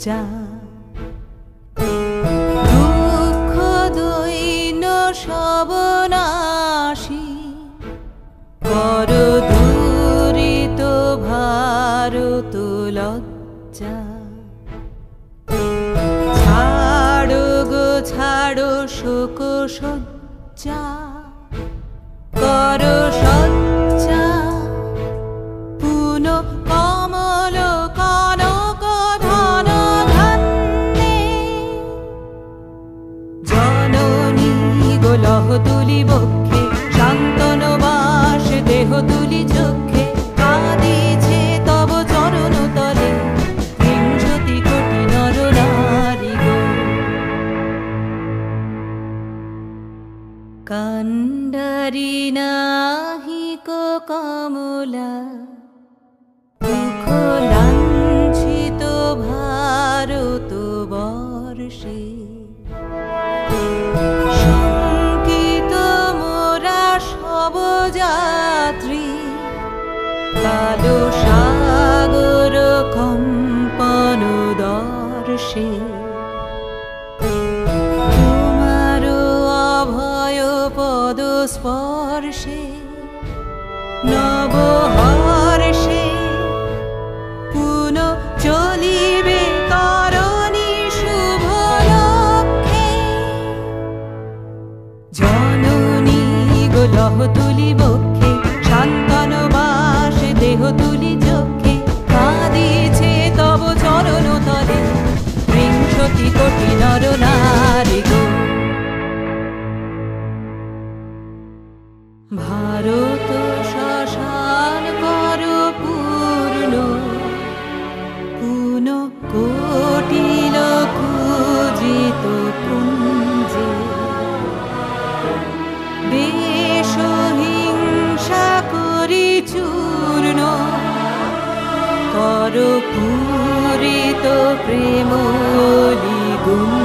লজ্জা দুঃখ দৈন্য সবনাশী কর দূরিত ভারত লজ্জা ছাড়ো গো ছাড়ো শোক সজ্জা কর সজ্জা পুন কমল কনক ধন ধান্যে জননী গোলহ তুলি বক্ষে শান্তন বাস দেহ তুলি চক্ষে কাঁদিছে তব চরণ তলে বিংশতি কোটি নর নারী গো কান্ডারি নাহিক কমলা দুঃখ লাঞ্ছিত ভারত বর্ষে শঙ্কিত মোরা সব যাত্রী কালো সাগর কম্পন দর্শে তোমার অভয় পদ স্পর্শে নব হর্ষে পুন চলিবে করণী শুভ লক্ষ্যে জননী গোলহ তুলি বক্ষে শান্তন বাস দেহ তুলি চক্ষে কাঁদিছে তব চরণ তলে বিংশতি কোটি নর নারী গো ভারত শ্মশান কর পূর্ণ পুন কোটিল খুজিত পুঞ্জে দেশ হিংসা করি চূর্ণ কর পূরিত প্রেম গুণ